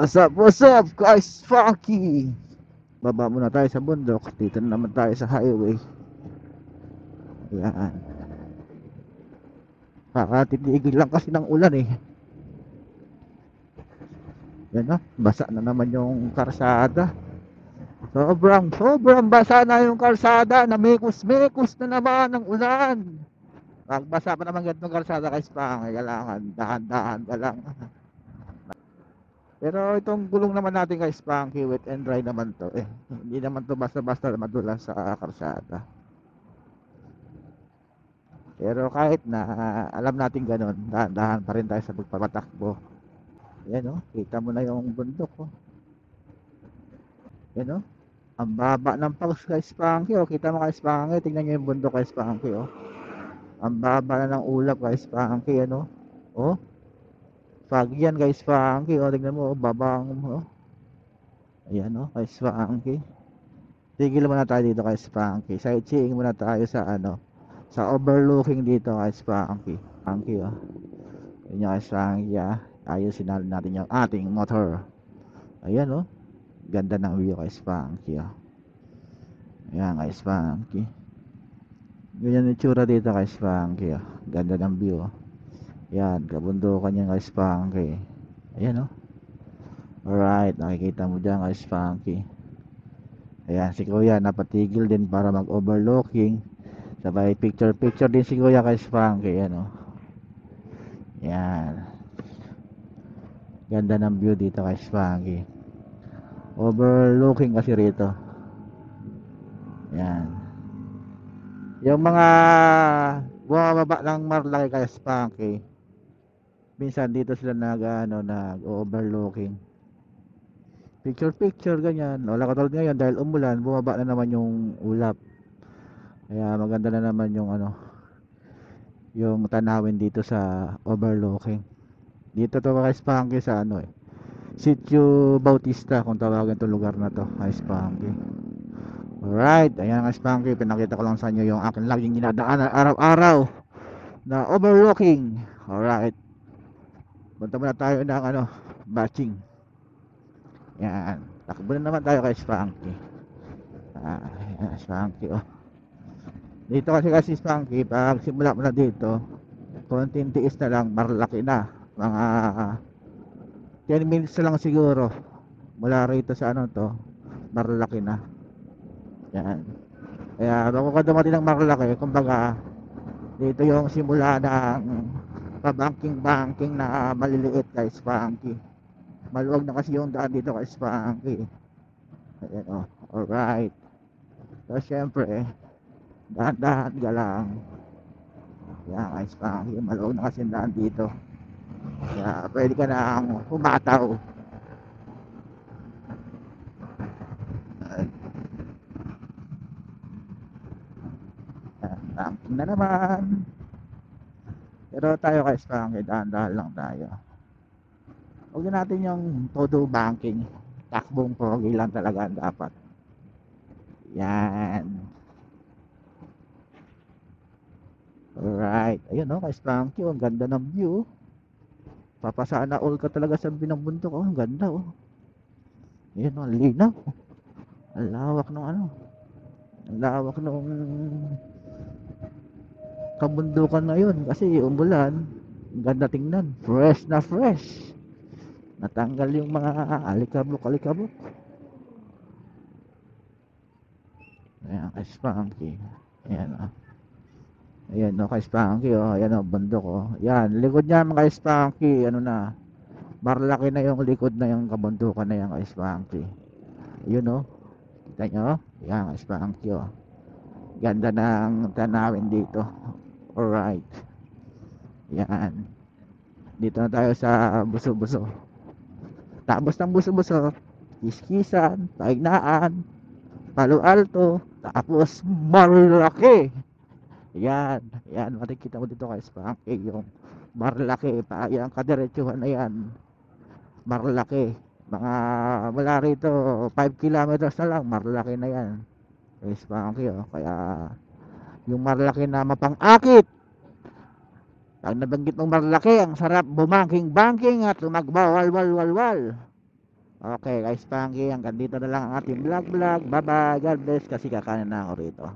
What's up guys, Funky. Baba muna tayo sa bundok. Dito na naman tayo sa highway. Ayan. Kakatitigil lang kasi ng ulan eh. Yan na, basa na naman yung karsada. Sobrang basa na yung karsada. Namekos-mekos na naman ng ulan. Magbasa pa naman ganitong karsada guys, Funky. Kailangan dahan-dahan ka lang. Pero itong gulong naman natin guys, Funky, wet and dry naman to eh. Hindi naman to basta-basta madulas sa karsada. Pero kahit na alam natin ganun, dahan-dahan pa rin tayo sa pagpapatakbo. Yan kita mo na yung bundok Yan ang baba ng pags guys, Funky kita mo guys, Funky, tingnan nyo yung bundok guys, Funky ang baba na ng ulap guys, Funky foggy yan guys, Funky tingnan mo, babang ayan guys, Funky. Tigil muna tayo dito guys, Funky, sightseeing muna tayo sa sa overlooking dito guys, Funky. Yun yung guys, Funky ayusin natin yung ating motor. Ayan ganda ng view guys, Funky ayan guys, Funky. Ganyan yung tsura dito guys, Funky ganda ng view yan, kabundukan yan guys, Funky. Ayan alright, nakikita mo dyan guys, Funky. Ayan si kuya napatigil din para mag overlooking, sabay picture din si kuya guys, Funky. Ayan yan, ganda ng view dito guys, Funky. Overlooking kasi rito. Yan. Yung mga bumababa ng Marlaki guys, Funky, minsan dito sila nag overlooking. Picture ganyan. Wala katulad ngayon dahil umulan, bumaba na naman yung ulap. Kaya maganda na naman yung yung tanawin dito sa overlooking. Dito to guys, Funky, sa Sitio Bautista kung tawagan itong lugar na to guys, Funky. Alright, ayan guys, Funky, pinakita ko lang sa inyo yung akin laging ginadaanan araw-araw na overlooking. Alright, punta muna tayo ng batching. Yan, takbo na naman tayo guys, Funky. Ayan guys, Funky dito kasi Funky, pag simula mo na dito, konting tiis na lang, Marlaki na. Mga 10 minutes na lang siguro mula rito sa Marlaki na. Yan, kaya bago ka dumating ng Marlaki, kumbaga dito yung simula ng pabangking na maliliit guys, Funky. Maluwag na kasi yung daan dito guys, Funky. Ayan alright. So syempre dahan-dahan ka lang. Yan guys, Funky, maluwag na kasi yung daan dito, kaya pwede ka nang humataw. Banking na naman. Pero tayo guys, Funky, dahan-dahan lang tayo. Huwag na natin yung todo banking. Takbong pogi lang talaga dapat. Yan. Alright, ayun guys, Funky, ang ganda ng view. Papasana all ka talaga sa binabundok. Ang ganda ayun ang linaw. Ang lawak ng ang lawak ng kabundukan ngayon kasi umulan. Ang ganda tingnan, fresh na fresh, natanggal yung mga alikabok. Ayan guys, Funky. Ayan guys, Funky ayan bundok yan, likod niya mga guys, Funky, Marlaki na yung likod na yung kabundukan na yan guys, Funky. Ayun kita nyo, yan guys, Funky ganda ng tanawin dito. Alright, yan, dito na tayo sa Buso-Buso. Tapos ng Buso-Buso, Kiskisan, Taignaan, Palo Alto, tapos Marlaki. Yan, makikita mo dito guys, Funky, yung Marlaki pa, yung kadiretsuhan na yan, Marlaki. Mga mula rito 5 kilometers na lang, Marlaki na yan guys, Funky kaya yung Marlaki na mapang-akit, pag nabanggit mong Marlaki, ang sarap bumangking-bangking at lumagbawal-wal-wal-wal. Okay, guys, Pangi, hanggang dito na lang ang ating vlog. Bye bye, God bless, kasi kakain na ako rito.